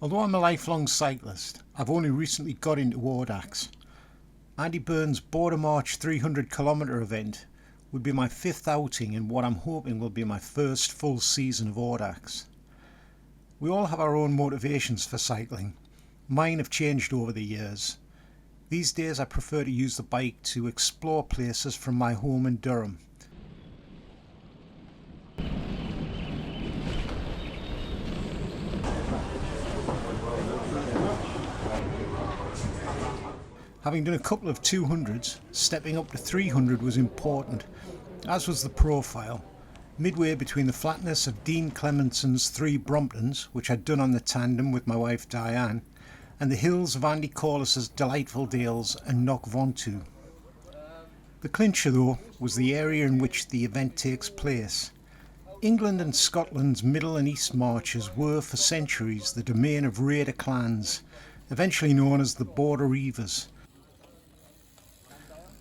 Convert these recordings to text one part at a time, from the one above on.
Although I'm a lifelong cyclist, I've only recently got into Audax. Andy Byrne's Border March 300km event would be my 5th outing in what I'm hoping will be my first full season of Audax. We all have our own motivations for cycling. Mine have changed over the years. These days I prefer to use the bike to explore places from my home in Durham. Having done a couple of 200s, stepping up to 300 was important, as was the profile. Midway between the flatness of Dean Clemenson's 3 Bromptons, which I'd done on the tandem with my wife Diane, and the hills of Andy Corliss's Delightful Dales and Knock Vontu. The clincher though was the area in which the event takes place. England and Scotland's Middle and East Marches were for centuries the domain of raider clans, eventually known as the Border Reavers.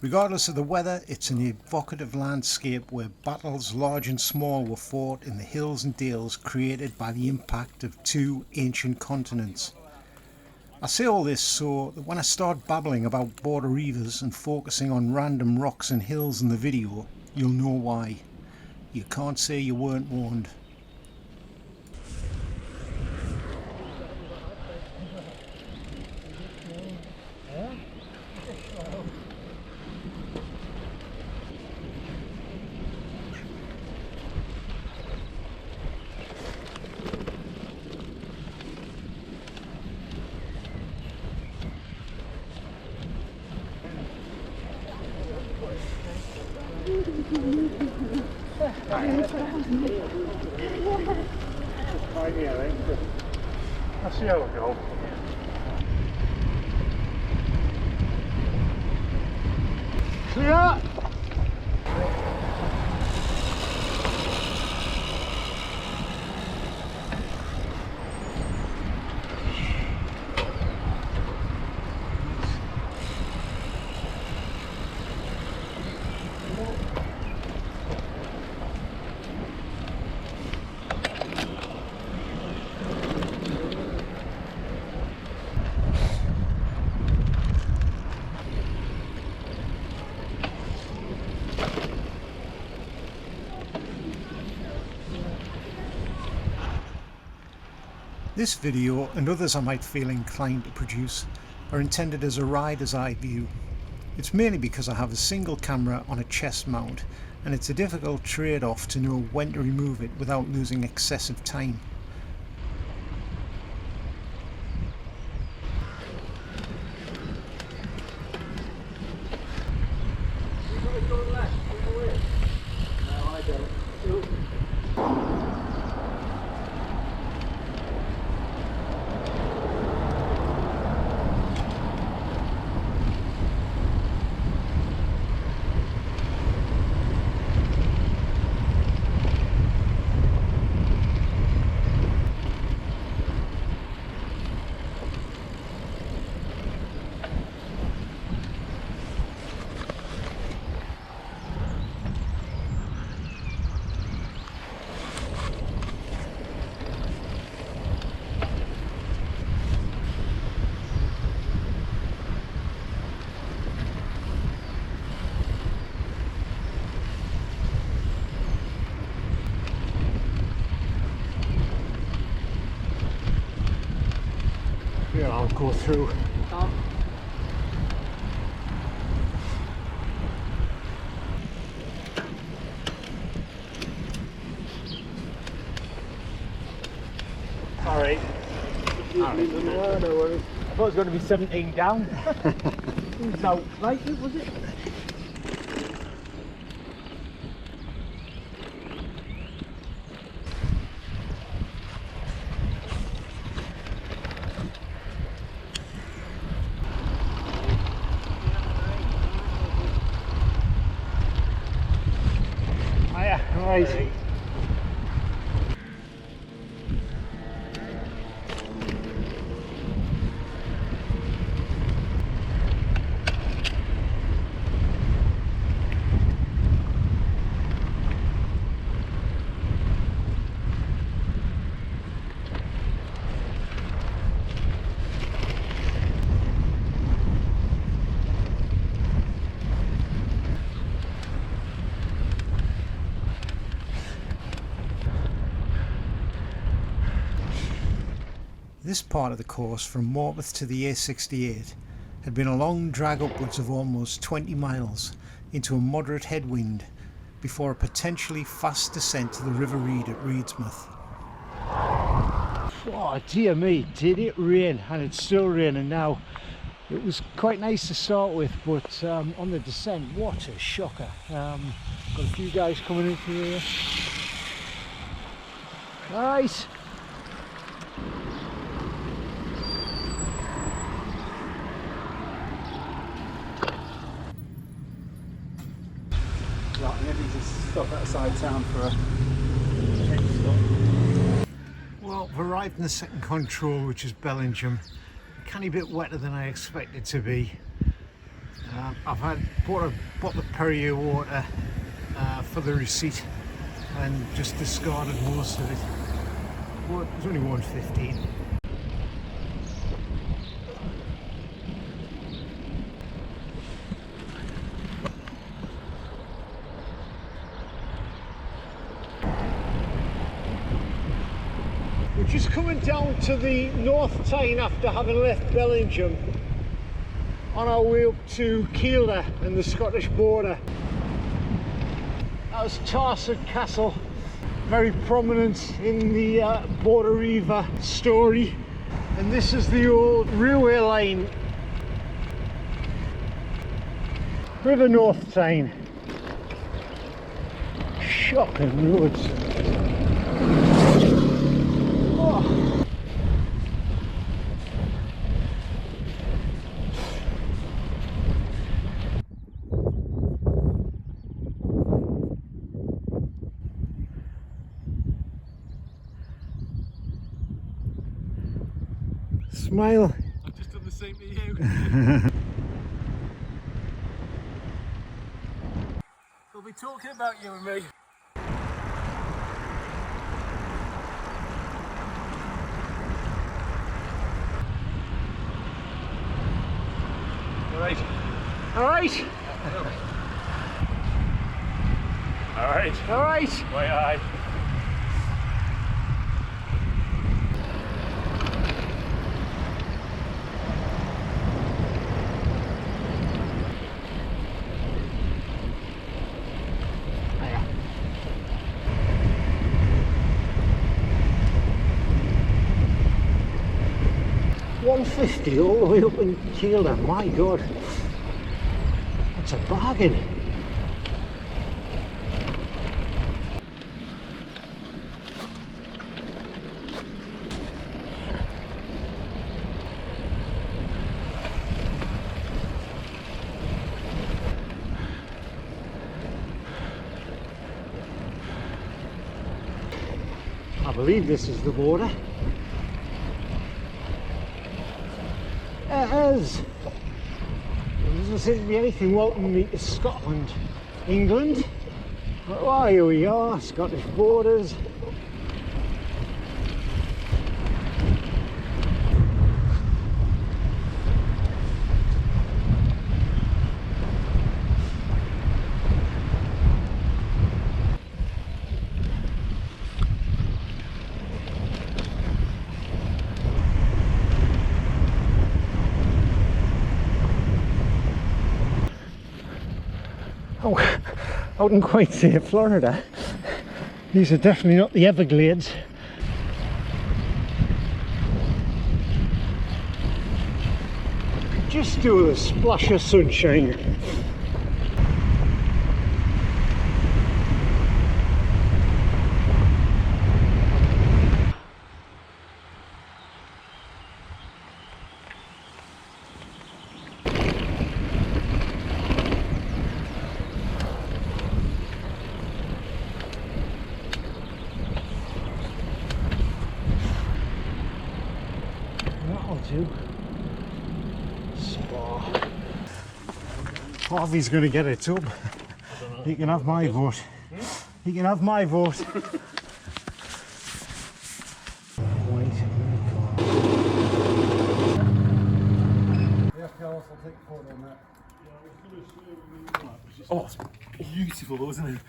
Regardless of the weather, it's an evocative landscape where battles large and small were fought in the hills and dales created by the impact of 2 ancient continents. I say all this so that when I start babbling about Border Reavers and focusing on random rocks and hills in the video, you'll know why. You can't say you weren't warned. Let's see how we go. See ya! This video, and others I might feel inclined to produce, are intended as a rider's eye view. It's mainly because I have a single camera on a chest mount, and it's a difficult trade-off to know when to remove it without losing excessive time. Yeah, I'll go through. Alright. No worries. I thought it was going to be 17 down. No, right, was it? Right. This part of the course from Morpeth to the A68 had been a long drag upwards of almost 20 miles into a moderate headwind before a potentially fast descent to the River Reed at Reedsmouth. Oh dear me, did it rain, and it's still raining now. It was quite nice to start with, but on the descent, what a shocker. Got a few guys coming into here. Right. Right, maybe just stop outside town for a pit stop. Well, I've arrived in the second control, which is Bellingham. A canny bit wetter than I expected to be. I've bought a bottle of Perrier water for the receipt and just discarded most of it. But it was only £1.15. We're just coming down to the North Tyne after having left Bellingham on our way up to Kielder and the Scottish border. That was Tarsett Castle, very prominent in the Border Reaver story. And this is the old railway line. River North Tyne. Shocking roads. Oh. Smile. I've just done the same to you. We'll be talking about you and me. Alright. Alright. Alright. Alright. Way aye. £1.50 all the way up in Kielder, my god, that's a bargain. I believe this is the border. It is. There doesn't seem to be anything welcoming me to Scotland, England. But well, here we are, Scottish borders. Oh, I wouldn't quite say Florida. These are definitely not the Everglades. Just do a splash of sunshine. Spa. Harvey's going to get it up. He can have my vote. He can have my vote. Wait. Oh, it's beautiful though, isn't it?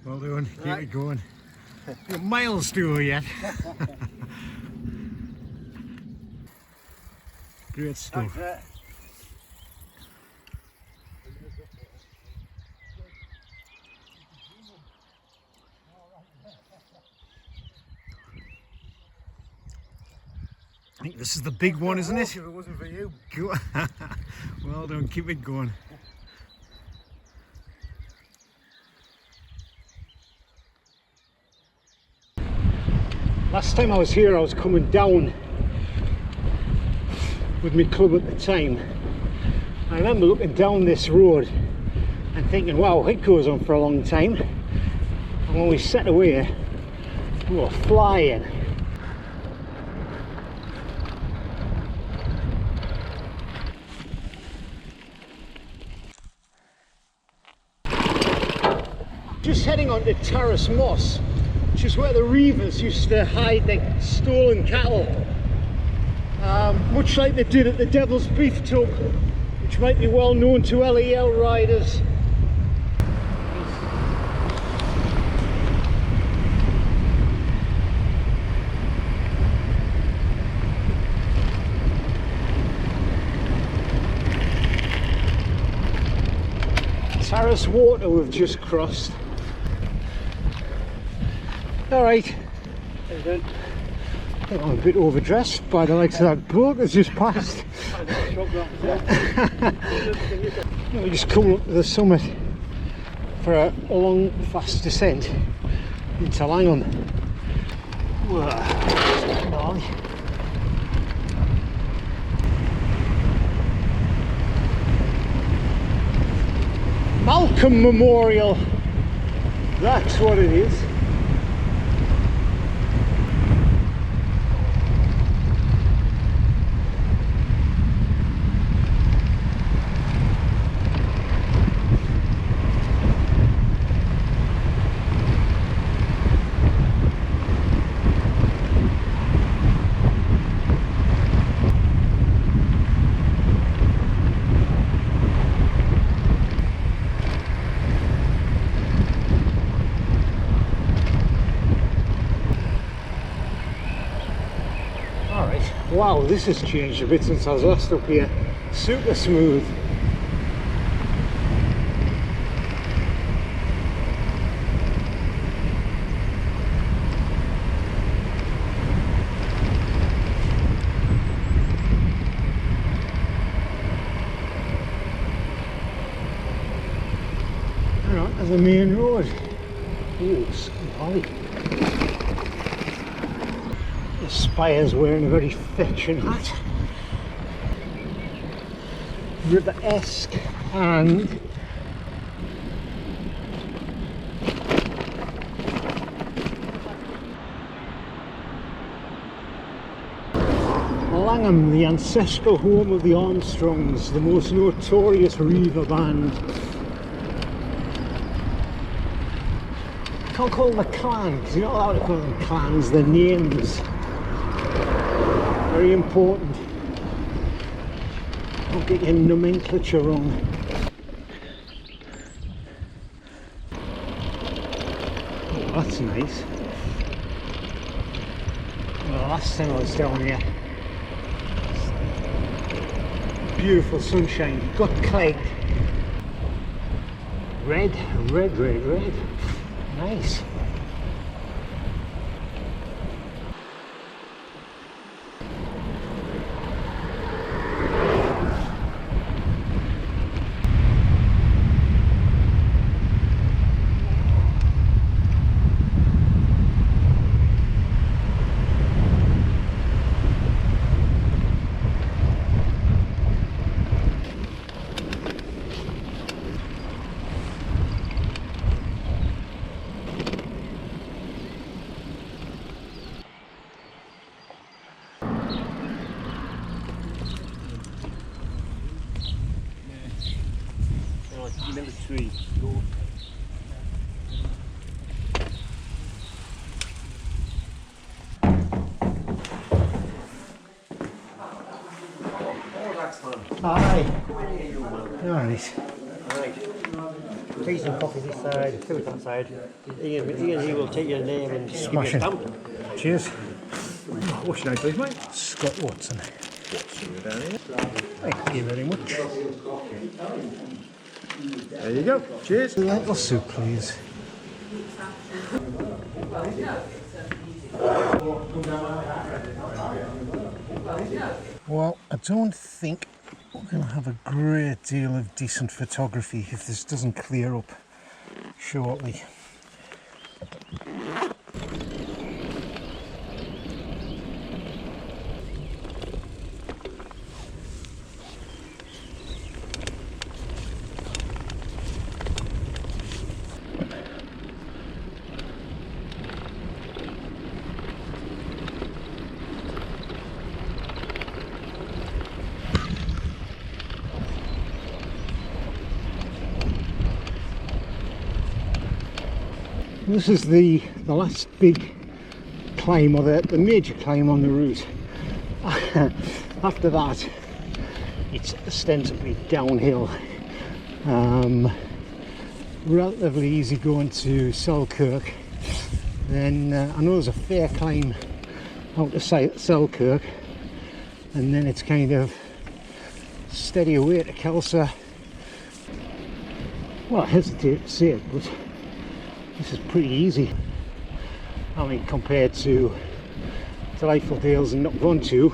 Well done, keep it going. You're miles to go yet. Great stuff. Thanks, I think this is the big one, isn't it? If it wasn't for you. Well done, keep it going. Last time I was here, I was coming down with my club at the time. I remember looking down this road and thinking, wow, it goes on for a long time. And when we set away, we were flying. Just heading on to Terrace Moss, which is where the Reavers used to hide their stolen cattle, much like they did at the Devil's Beef Tub, which might be well known to LEL riders. Terrace Water we've just crossed. Alright, I think I'm a bit overdressed by the likes of that bloke that's just passed. We're just coming up to the summit for a long, fast descent into Langham. Whoa. Malcolm Memorial, that's what it is. Wow, this has changed a bit since I was last up here. Super smooth. Right, there's the main road. Ooh, golly. The spire's wearing a very fetching hat. River-esque and Langham, the ancestral home of the Armstrongs, the most notorious Reaver band. Can't call them a clan, because you're not allowed to call them clans, they're names. Very important. Don't get your nomenclature wrong. Oh, that's nice. Well, last time I was down here, beautiful sunshine, got clegged. Red, red, red, red. Nice. Number 3. Go. Hi. Alright. tea and coffee this side, food that side. Ian, he will take your name and give you a Smashing. stamp. Cheers. What's your name, please, mate? Scott Watson. Watson, you're down here. Thank you very much. There you go. Cheers. Lentil soup, please. Well, I don't think we're going to have a great deal of decent photography if this doesn't clear up shortly. This is the last big climb, or the major climb on the route. After that, it's ostensibly downhill. Relatively easy going to Selkirk. Then I know there's a fair climb out to Selkirk, and then it's kind of steady away to Kelso. Well, I hesitate to say it, but this is pretty easy. I mean, compared to Delightful Dales and Knockvontu,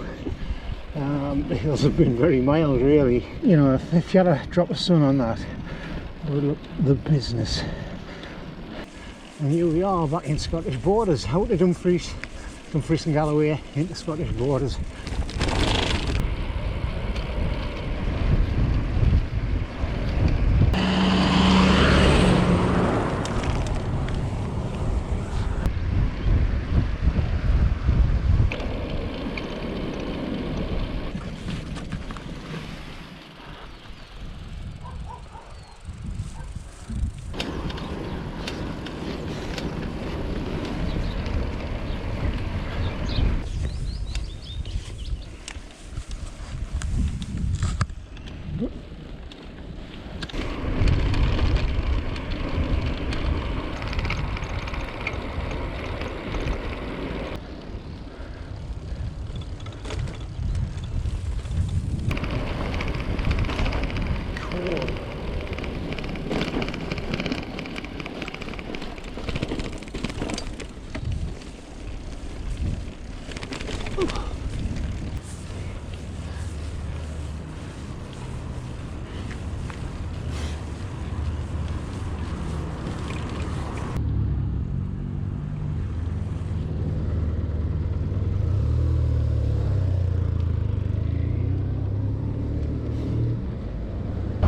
the hills have been very mild, really. You know, if you had a drop of sun on that, it would look the business. And here we are back in Scottish Borders, out of Dumfries and Galloway into Scottish Borders.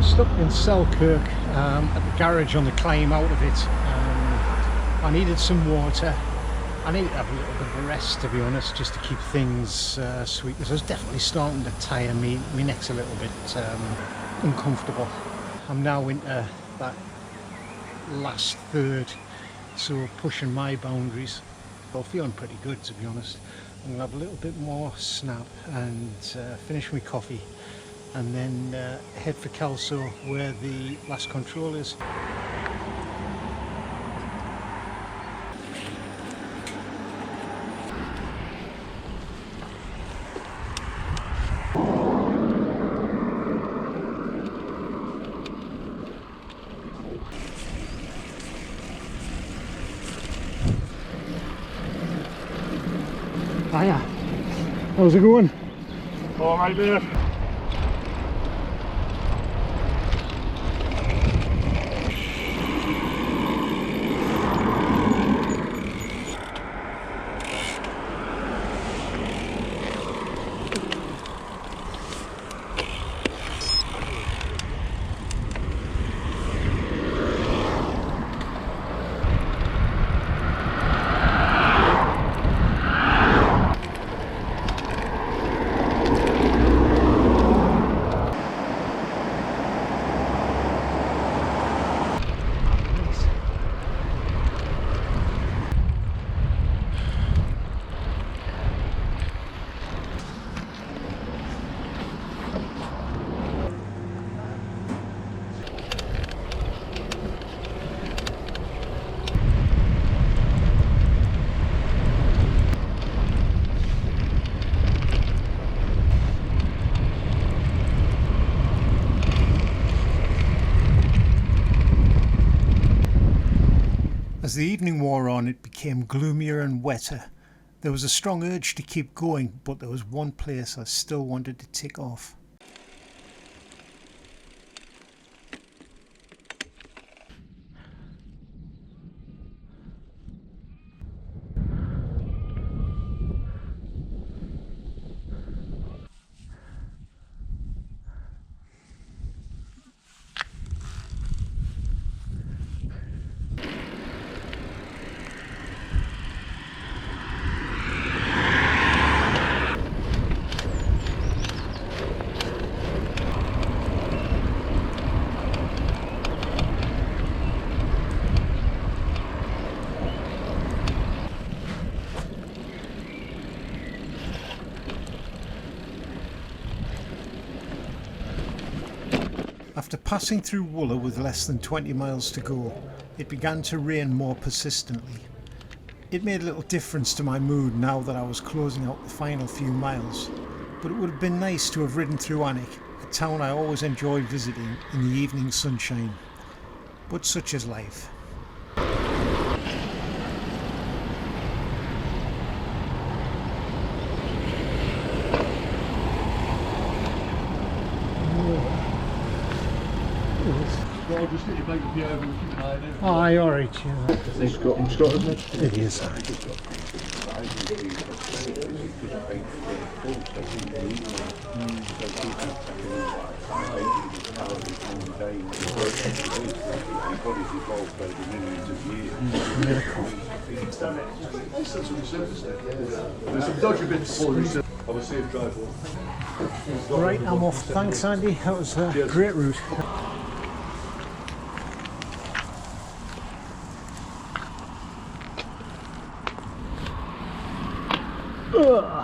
Stuck in Selkirk at the garage on the climb out of it. I needed some water. I needed to have a little bit of a rest, to be honest, just to keep things sweet, because I was definitely starting to tire me. My neck's a little bit uncomfortable. I'm now into that last third, so pushing my boundaries. Well, feeling pretty good, to be honest. I'm gonna have a little bit more snap and finish my coffee, and then head for Kelso, where the last control is. Hiya, how's it going? All right, there. As the evening wore on, it became gloomier and wetter. There was a strong urge to keep going, but there was one place I still wanted to tick off. After passing through Wooler with less than 20 miles to go, it began to rain more persistently. It made little difference to my mood now that I was closing out the final few miles, but it would have been nice to have ridden through Alnwick, a town I always enjoyed visiting in the evening sunshine. But such is life. Aye, alright, yeah. In Scotland? It is, aye. Right, I'm off. Thanks, Andy. That was a great route. Ugh.